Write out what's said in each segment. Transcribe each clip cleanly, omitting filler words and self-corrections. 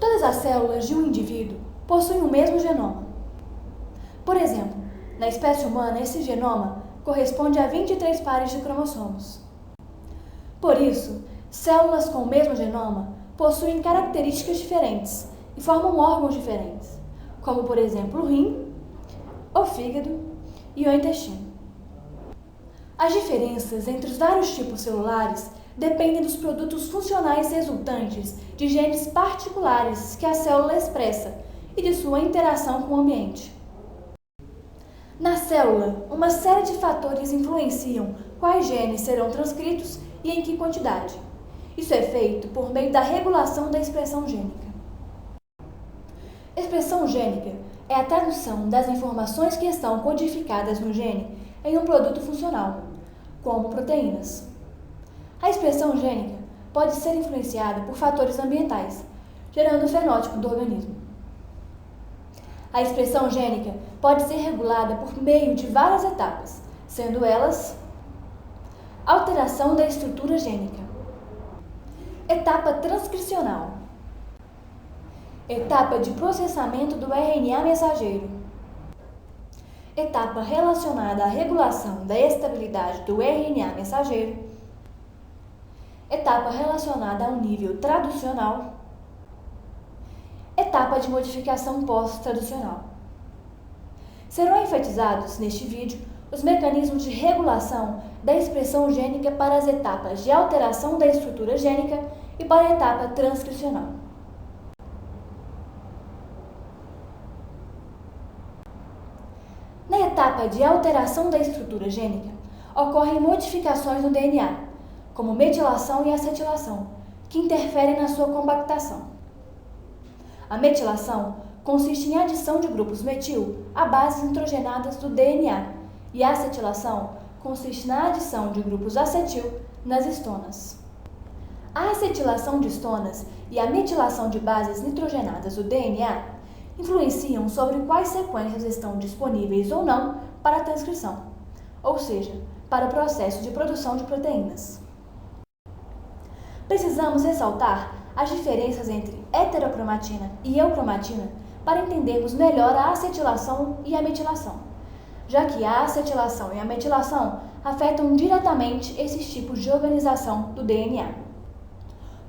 Todas as células de um indivíduo possuem o mesmo genoma. Por exemplo, na espécie humana, esse genoma corresponde a 23 pares de cromossomos. Por isso, células com o mesmo genoma possuem características diferentes e formam órgãos diferentes, como, por exemplo, o rim, o fígado e o intestino. As diferenças entre os vários tipos celulares dependem dos produtos funcionais resultantes de genes particulares que a célula expressa e de sua interação com o ambiente. Na célula, uma série de fatores influenciam quais genes serão transcritos e em que quantidade. Isso é feito por meio da regulação da expressão gênica. Expressão gênica é a tradução das informações que estão codificadas no gene em um produto funcional, como proteínas. A expressão gênica pode ser influenciada por fatores ambientais, gerando o fenótipo do organismo. A expressão gênica pode ser regulada por meio de várias etapas, sendo elas: alteração da estrutura gênica, etapa transcricional, etapa de processamento do RNA mensageiro, etapa relacionada à regulação da estabilidade do RNA mensageiro, etapa relacionada ao nível traducional, etapa de modificação pós-traducional. Serão enfatizados neste vídeo os mecanismos de regulação da expressão gênica para as etapas de alteração da estrutura gênica e para a etapa transcricional. Na etapa de alteração da estrutura gênica, ocorrem modificações no DNA, como metilação e acetilação, que interferem na sua compactação. A metilação consiste em adição de grupos metil a bases nitrogenadas do DNA, e a acetilação consiste na adição de grupos acetil nas histonas. A acetilação de histonas e a metilação de bases nitrogenadas do DNA influenciam sobre quais sequências estão disponíveis ou não para a transcrição, ou seja, para o processo de produção de proteínas. Precisamos ressaltar as diferenças entre heterocromatina e eucromatina para entendermos melhor a acetilação e a metilação, já que a acetilação e a metilação afetam diretamente esses tipos de organização do DNA.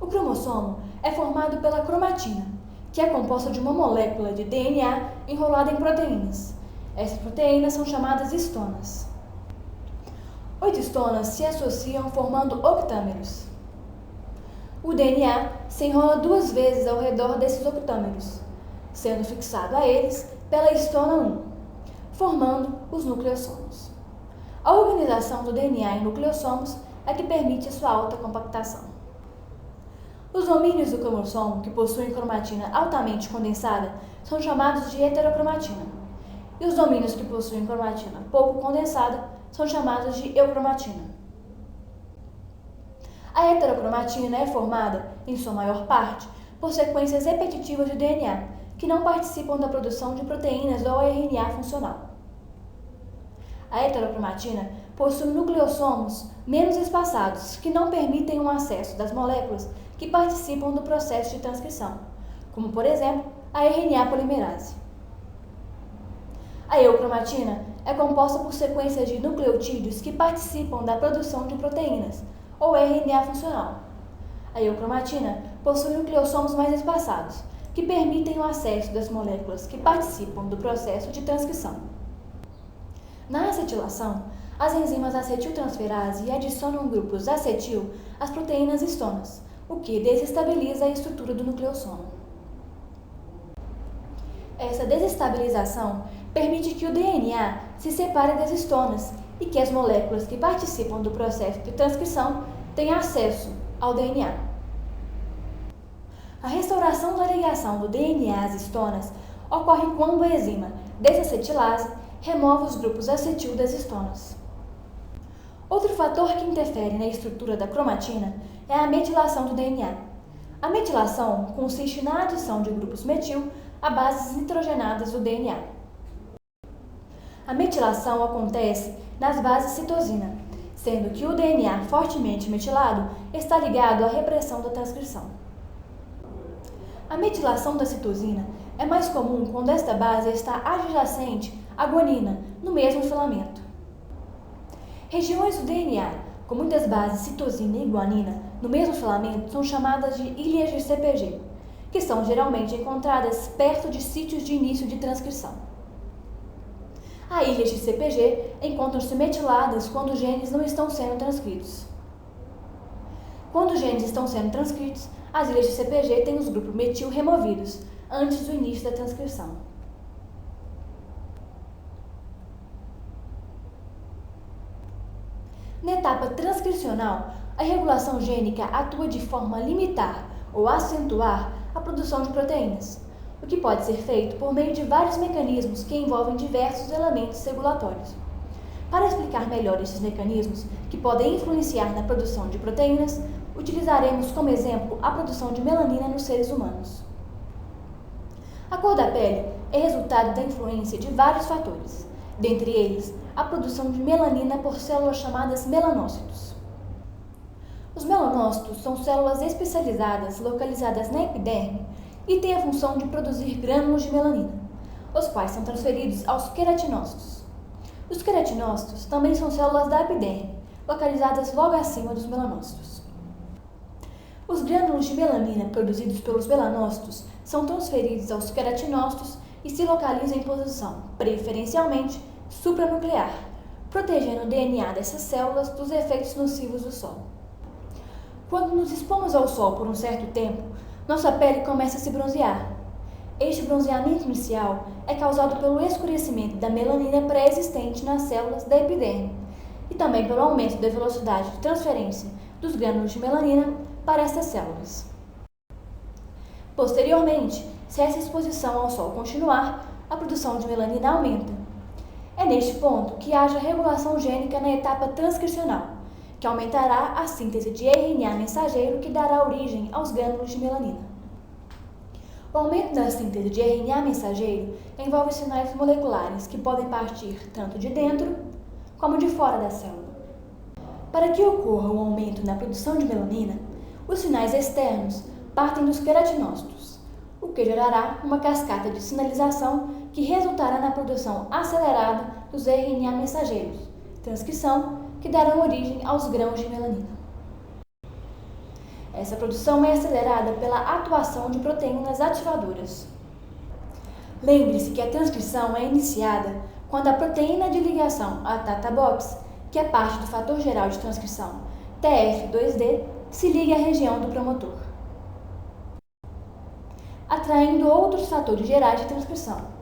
O cromossomo é formado pela cromatina, que é composta de uma molécula de DNA enrolada em proteínas. Essas proteínas são chamadas histonas. 8 histonas se associam formando octâmeros. O DNA se enrola 2 vezes ao redor desses octâmeros, sendo fixado a eles pela histona 1, formando os nucleossomos. A organização do DNA em nucleossomos é que permite sua alta compactação. Os domínios do cromossomo que possuem cromatina altamente condensada são chamados de heterocromatina, e os domínios que possuem cromatina pouco condensada são chamados de eucromatina. A heterocromatina é formada, em sua maior parte, por sequências repetitivas de DNA, que não participam da produção de proteínas ou RNA funcional. A heterocromatina possui nucleossomos menos espaçados, que não permitem o acesso das moléculas que participam do processo de transcrição, como, por exemplo, a RNA polimerase. A eucromatina é composta por sequências de nucleotídeos que participam da produção de proteínas, ou RNA funcional. A eucromatina possui nucleossomos mais espaçados, que permitem o acesso das moléculas que participam do processo de transcrição. Na acetilação, as enzimas acetiltransferase adicionam grupos acetil às proteínas histonas, o que desestabiliza a estrutura do nucleossomo. Essa desestabilização permite que o DNA se separe das histonas e que as moléculas que participam do processo de transcrição tenham acesso ao DNA. A restauração da ligação do DNA às histonas ocorre quando a enzima desacetilase remove os grupos acetil das histonas. Outro fator que interfere na estrutura da cromatina é a metilação do DNA. A metilação consiste na adição de grupos metil a bases nitrogenadas do DNA. A metilação acontece nas bases citosina, sendo que o DNA fortemente metilado está ligado à repressão da transcrição. A metilação da citosina é mais comum quando esta base está adjacente à guanina, no mesmo filamento. Regiões do DNA com muitas bases citosina e guanina no mesmo filamento são chamadas de ilhas de CPG, que são geralmente encontradas perto de sítios de início de transcrição. As ilhas de CPG encontram-se metiladas quando os genes não estão sendo transcritos. Quando os genes estão sendo transcritos, as ilhas de CPG têm os grupos metil removidos antes do início da transcrição. Na etapa transcricional, a regulação gênica atua de forma a limitar ou acentuar a produção de proteínas, o que pode ser feito por meio de vários mecanismos que envolvem diversos elementos regulatórios. Para explicar melhor esses mecanismos que podem influenciar na produção de proteínas, utilizaremos como exemplo a produção de melanina nos seres humanos. A cor da pele é resultado da influência de vários fatores, dentre eles a produção de melanina por células chamadas melanócitos. Os melanócitos são células especializadas localizadas na epiderme e têm a função de produzir grânulos de melanina, os quais são transferidos aos queratinócitos. Os queratinócitos também são células da epiderme, localizadas logo acima dos melanócitos. Os grânulos de melanina produzidos pelos melanócitos são transferidos aos queratinócitos e se localizam em posição, preferencialmente, supranuclear, protegendo o DNA dessas células dos efeitos nocivos do sol. Quando nos expomos ao sol por um certo tempo, nossa pele começa a se bronzear. Este bronzeamento inicial é causado pelo escurecimento da melanina pré-existente nas células da epiderme e também pelo aumento da velocidade de transferência dos grânulos de melanina para estas células. Posteriormente, se essa exposição ao sol continuar, a produção de melanina aumenta. É neste ponto que haja regulação gênica na etapa transcricional, que aumentará a síntese de RNA mensageiro que dará origem aos grânulos de melanina. O aumento da síntese de RNA mensageiro envolve sinais moleculares que podem partir tanto de dentro como de fora da célula. Para que ocorra um aumento na produção de melanina, os sinais externos partem dos queratinócitos, o que gerará uma cascata de sinalização que resultará na produção acelerada dos RNA mensageiros, transcrição, que darão origem aos grãos de melanina. Essa produção é acelerada pela atuação de proteínas ativadoras. Lembre-se que a transcrição é iniciada quando a proteína de ligação, a TATA-BOX, que é parte do fator geral de transcrição, TF2D, se liga à região do promotor, atraindo outros fatores gerais de transcrição.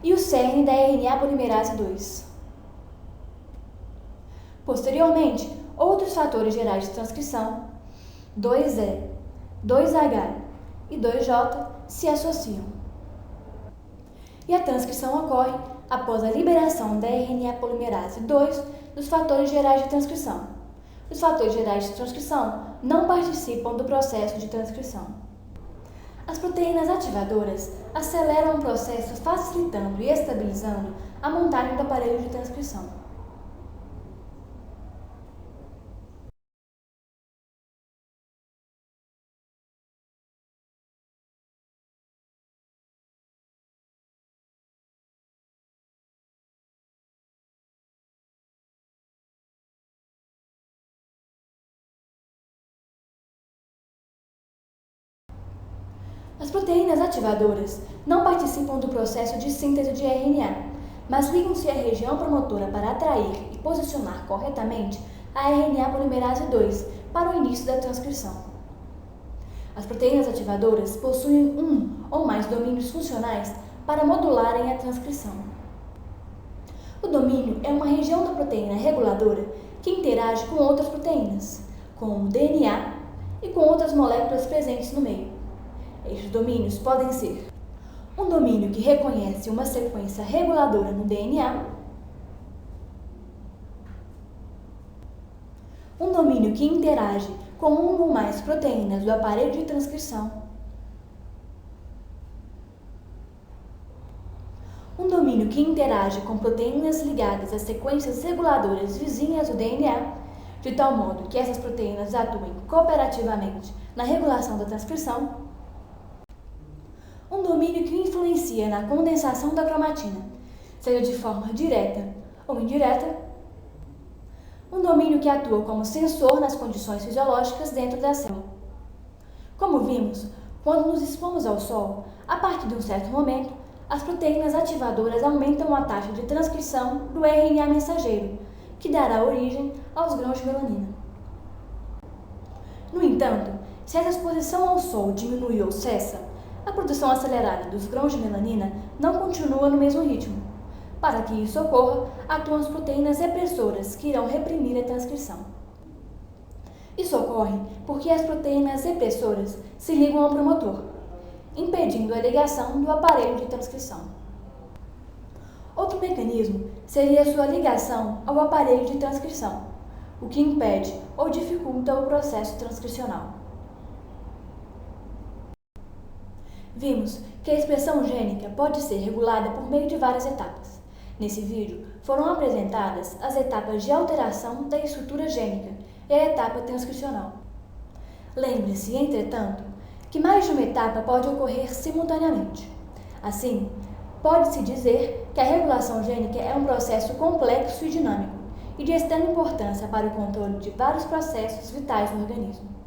E o cerne da RNA polimerase 2. Posteriormente, outros fatores gerais de transcrição, 2E, 2H e 2J, se associam. E a transcrição ocorre após a liberação da RNA polimerase 2 dos fatores gerais de transcrição. Os fatores gerais de transcrição não participam do processo de transcrição. As proteínas ativadoras aceleram o processo, facilitando e estabilizando a montagem do aparelho de transcrição. As proteínas ativadoras não participam do processo de síntese de RNA, mas ligam-se à região promotora para atrair e posicionar corretamente a RNA polimerase 2 para o início da transcrição. As proteínas ativadoras possuem um ou mais domínios funcionais para modularem a transcrição. O domínio é uma região da proteína reguladora que interage com outras proteínas, como o DNA e com outras moléculas presentes no meio. Estes domínios podem ser um domínio que reconhece uma sequência reguladora no DNA, um domínio que interage com uma ou mais proteínas do aparelho de transcrição, um domínio que interage com proteínas ligadas a sequências reguladoras vizinhas do DNA, de tal modo que essas proteínas atuem cooperativamente na regulação da transcrição. Um domínio que influencia na condensação da cromatina, seja de forma direta ou indireta. Um domínio que atua como sensor nas condições fisiológicas dentro da célula. Como vimos, quando nos expomos ao sol, a partir de um certo momento, as proteínas ativadoras aumentam a taxa de transcrição do RNA mensageiro, que dará origem aos grãos de melanina. No entanto, se essa exposição ao sol diminui ou cessa, a produção acelerada dos grãos de melanina não continua no mesmo ritmo. Para que isso ocorra, atuam as proteínas repressoras que irão reprimir a transcrição. Isso ocorre porque as proteínas repressoras se ligam ao promotor, impedindo a ligação do aparelho de transcrição. Outro mecanismo seria a sua ligação ao aparelho de transcrição, o que impede ou dificulta o processo transcricional. Vimos que a expressão gênica pode ser regulada por meio de várias etapas. Nesse vídeo, foram apresentadas as etapas de alteração da estrutura gênica e a etapa transcricional. Lembre-se, entretanto, que mais de uma etapa pode ocorrer simultaneamente. Assim, pode-se dizer que a regulação gênica é um processo complexo e dinâmico e de extrema importância para o controle de vários processos vitais no organismo.